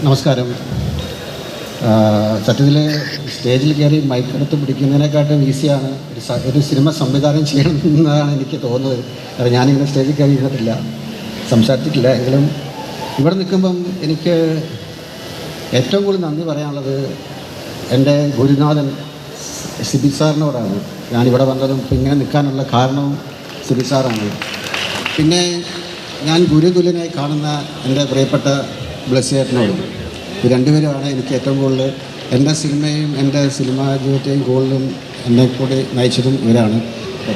നമസ്കാരം. സത്യത്തിൽ സ്റ്റേജിൽ കയറി മൈക്കെടുത്ത് പിടിക്കുന്നതിനെക്കാട്ടും ഈസിയാണ് ഒരു സിനിമ സംവിധാനം ചെയ്യണമെന്നാണ് എനിക്ക് തോന്നുന്നത്. കാരണം ഞാനിങ്ങനെ സ്റ്റേജിൽ കയറി ഇരുന്നിട്ടില്ല, സംസാരിച്ചിട്ടില്ല. എങ്കിലും ഇവിടെ നിൽക്കുമ്പം എനിക്ക് ഏറ്റവും കൂടുതൽ നന്ദി പറയാനുള്ളത് എൻ്റെ ഗുരുനാഥൻ സിബി സാറിനോടാണ്. ഞാനിവിടെ വന്നതും ഇപ്പം ഇങ്ങനെ നിൽക്കാനുള്ള കാരണവും സിബി സാറാണ്. പിന്നെ ഞാൻ ഗുരുതുല്യനായി കാണുന്ന എൻ്റെ പ്രിയപ്പെട്ട ബ്ലസ്സിയേട്ടനോടും. ഇത് രണ്ടുപേരുമാണ് എനിക്ക് ഏറ്റവും കൂടുതൽ എൻ്റെ സിനിമയും എൻ്റെ സിനിമാ ജീവിതത്തെയും കൂടുതലും എന്നെ കൂടി നയിച്ചതും ഇവരാണ്.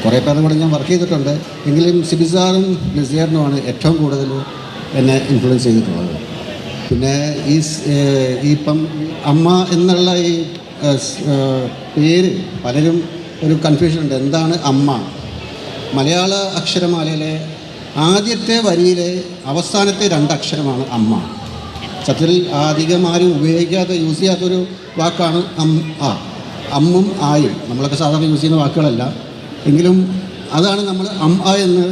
കുറേ പേരുടെ കൂടെ ഞാൻ വർക്ക് ചെയ്തിട്ടുണ്ട്, എങ്കിലും സിബി സാറും ബ്ലസ്സിയേട്ടനുമാണ് ഏറ്റവും കൂടുതൽ എന്നെ ഇൻഫ്ലുവൻസ് ചെയ്തിട്ടുള്ളത്. പിന്നെ ഇപ്പം അമ്മ എന്നുള്ള ഈ പേര് പലരും ഒരു കൺഫ്യൂഷൻ ഉണ്ട്. എന്താണ് അമ്മ? മലയാള അക്ഷരമാലയിലെ ആദ്യത്തെ വരിയിലെ അവസാനത്തെ 2 അക്ഷരമാണ് അമ്മ. സത്യത്തിൽ അധികം ആരും ഉപയോഗിക്കാത്ത, യൂസ് ചെയ്യാത്തൊരു വാക്കാണ് അമ്മും ആയും. നമ്മളൊക്കെ സാധാരണ യൂസ് ചെയ്യുന്ന വാക്കുകളല്ല, എങ്കിലും അതാണ് നമ്മൾ എന്ന്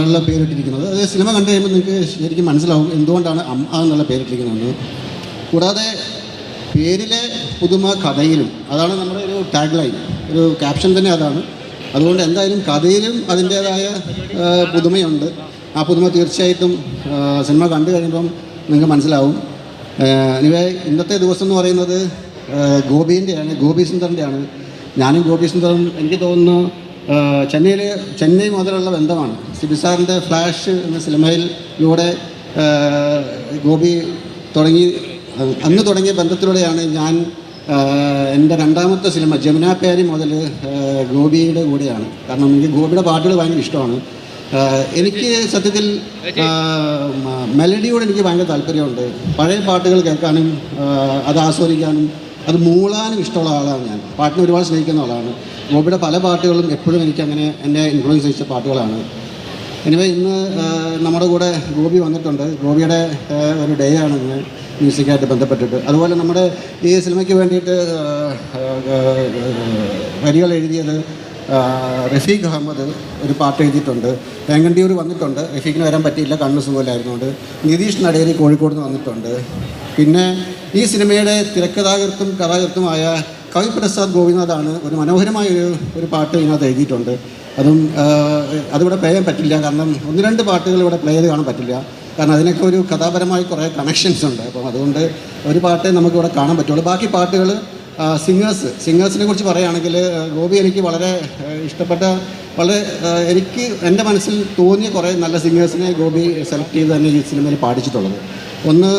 ഉള്ള പേരിട്ടിരിക്കുന്നത്. അത് സിനിമ കണ്ടു കഴിയുമ്പോൾ നിങ്ങൾക്ക് ശരിക്കും മനസ്സിലാവും എന്തുകൊണ്ടാണ് എന്നുള്ള പേരിട്ടിരിക്കുന്നതെന്ന്. കൂടാതെ പേരിലെ പുതുമ കഥയിലും, അതാണ് നമ്മുടെ ഒരു ടാഗ് ലൈൻ, ഒരു ക്യാപ്ഷൻ തന്നെ അതാണ്. അതുകൊണ്ട് എന്തായാലും കഥയിലും അതിൻ്റേതായ പുതുമയുണ്ട്. ആ പുതുമ തീർച്ചയായിട്ടും സിനിമ കണ്ടു കഴിയുമ്പം നിങ്ങൾക്ക് മനസ്സിലാവും. എനിവേ, ഇന്നത്തെ ദിവസം എന്ന് പറയുന്നത് ഗോപിൻ്റെയാണ്, ഗോപി സുന്ദറിൻ്റെയാണ്. ഞാനും ഗോപി സുന്ദറും എനിക്ക് തോന്നുന്നു ചെന്നൈ മുതലുള്ള ബന്ധമാണ്. സിബി സാറിൻ്റെ ഫ്ലാഷ് എന്ന സിനിമയിലൂടെ ഗോപി അന്ന് തുടങ്ങിയ ബന്ധത്തിലൂടെയാണ് ഞാൻ എൻ്റെ 2ാമത്തെ സിനിമ ജമുന പ്യാരി മുതൽ ഗോപിയുടെ കൂടെയാണ്. കാരണം എനിക്ക് ഗോപിയുടെ പാട്ടുകൾ ഭയങ്കര ഇഷ്ടമാണ്. എനിക്ക് സത്യത്തിൽ മെലഡിയോട് എനിക്ക് ഭയങ്കര താല്പര്യമുണ്ട്. പഴയ പാട്ടുകൾ കേൾക്കാനും അത് ആസ്വദിക്കാനും അത് മൂളാനും ഇഷ്ടമുള്ള ആളാണ് ഞാൻ. പാട്ടിനെ ഒരുപാട് സ്നേഹിക്കുന്ന ആളാണ്. ഗോപിയുടെ പല പാട്ടുകളും എപ്പോഴും എനിക്കങ്ങനെ എന്നെ ഇൻഫ്ലുവൻസ് ചെയ്യിച്ച പാട്ടുകളാണ്. എനിവേ, ഇന്ന് നമ്മുടെ കൂടെ ഗോപി വന്നിട്ടുണ്ട്. ഗോപിയുടെ ഒരു ഡേ ആണ് ഇന്ന് മ്യൂസിക്കായിട്ട് ബന്ധപ്പെട്ടിട്ട്. അതുപോലെ നമ്മുടെ ഈ സിനിമയ്ക്ക് വേണ്ടിയിട്ട് വരികൾ എഴുതിയത് റഫീഖ് അഹമ്മദ് ഒരു പാട്ട് എഴുതിയിട്ടുണ്ട്. തേങ്കണ്ടിയൂർ വന്നിട്ടുണ്ട്. റഫീഖിന് വരാൻ പറ്റിയില്ല, കണ്ണു സുഖമില്ലായിരുന്നുകൊണ്ട്. നിതീഷ് നടേരി കോഴിക്കോട് നിന്ന് വന്നിട്ടുണ്ട്. പിന്നെ ഈ സിനിമയുടെ തിരക്കഥാകൃത്തും കഥാകൃത്തുമായ കവിപ്രസാദ് ഗോപിനാഥാണ് ഒരു മനോഹരമായ ഒരു പാട്ട് ഇതിനകത്ത് എഴുതിയിട്ടുണ്ട്. അതിവിടെ പ്ലേ ചെയ്യാൻ പറ്റില്ല, കാരണം 1-2 പാട്ടുകൾ ഇവിടെ പ്ലേ ചെയ്ത് കാണാൻ പറ്റില്ല. കാരണം അതിനൊക്കെ ഒരു കഥാപരമായി കുറേ കണക്ഷൻസ് ഉണ്ട്. അപ്പം അതുകൊണ്ട് ഒരു പാട്ടേ നമുക്കിവിടെ കാണാൻ പറ്റുള്ളൂ. ബാക്കി പാട്ടുകൾ സിംഗേഴ്സിനെ കുറിച്ച് പറയുകയാണെങ്കിൽ ഗോപി എനിക്ക് വളരെ ഇഷ്ടപ്പെട്ട, എനിക്ക് എൻ്റെ മനസ്സിൽ തോന്നിയ കുറേ നല്ല സിംഗേഴ്സിനെ ഗോപി സെലക്ട് ചെയ്ത് തന്നെ ഈ സിനിമയിൽ പാടിച്ചിട്ടുള്ളത്. ഒന്ന്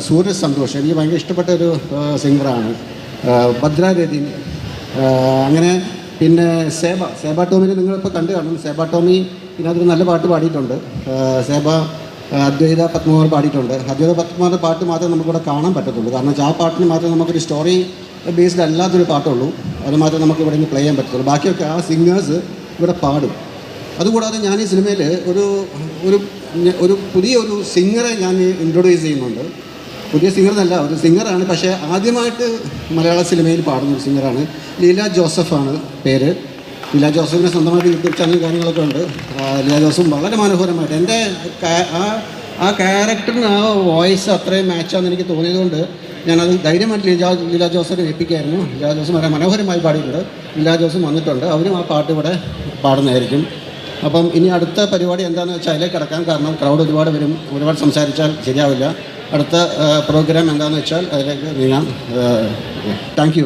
സൂരജ് സന്തോഷ്, എനിക്ക് ഭയങ്കര ഇഷ്ടപ്പെട്ട ഒരു സിംഗറാണ്. ഭദ്രാരഥി, അങ്ങനെ പിന്നെ സേബ ടോമിനെ നിങ്ങളിപ്പോൾ കണ്ടു കാണും. സേബ ടോമി ഇതിനകത്തൊരു നല്ല പാട്ട് പാടിയിട്ടുണ്ട്. അദ്വൈത പത്മകുമാർ പാടിയിട്ടുണ്ട്. അദ്വൈത പത്മകുമാറിൻ്റെ പാട്ട് മാത്രമേ നമുക്കിവിടെ കാണാൻ പറ്റത്തുള്ളൂ. കാരണം ആ പാട്ടിന് മാത്രമേ നമുക്കൊരു സ്റ്റോറി ബേസ്ഡ് അല്ലാത്തൊരു പാട്ടുള്ളൂ. അത് മാത്രമേ നമുക്ക് ഇവിടെ നിന്ന് പ്ലേ ചെയ്യാൻ പറ്റത്തുള്ളൂ. ബാക്കിയൊക്കെ ആ സിംഗേഴ്സ് ഇവിടെ പാടും. അതുകൂടാതെ ഞാൻ ഈ സിനിമയിൽ ഒരു പുതിയൊരു സിംഗറെ ഞാൻ ഇൻട്രൊഡ്യൂസ് ചെയ്യുന്നുണ്ട്. പുതിയ സിംഗർ എന്നല്ല, ഒരു സിംഗറാണ്, പക്ഷേ ആദ്യമായിട്ട് മലയാള സിനിമയിൽ പാടുന്നൊരു സിംഗറാണ്. ലീല ജോസഫാണ് പേര്. ലീല ജോസഫിന് സ്വന്തമായിട്ട് യൂട്യൂബ് ചാനൽ കാര്യങ്ങളൊക്കെ ഉണ്ട്. ലീല ജോസഫ് വളരെ മനോഹരമായിട്ട് എൻ്റെ ആ ക്യാരക്ടറിന് ആ വോയിസ് അത്രയും മാച്ചാണെന്ന് എനിക്ക് തോന്നിയതുകൊണ്ട് ഞാനത് ധൈര്യമായിട്ട് ലീല ജോസഫിനെ ഏൽപ്പിക്കായിരുന്നു. ലീല ജോസഫ് വളരെ മനോഹരമായി പാടിയിട്ടുണ്ട്. ലീല ജോസഫ് വന്നിട്ടുണ്ട്. അവരും ആ പാട്ട് ഇവിടെ പാടുന്നതായിരിക്കും. അപ്പം ഇനി അടുത്ത പരിപാടി എന്താണെന്ന് വെച്ചാൽ അതിലേക്ക് കിടക്കാൻ, കാരണം ക്രൗഡ് ഒരുപാട് വരും. ഒരുപാട് സംസാരിച്ചാൽ ശരിയാവില്ല. അടുത്ത പ്രോഗ്രാം എന്താണെന്ന് വെച്ചാൽ അതിലേക്ക് നീങ്ങാം. Thank you.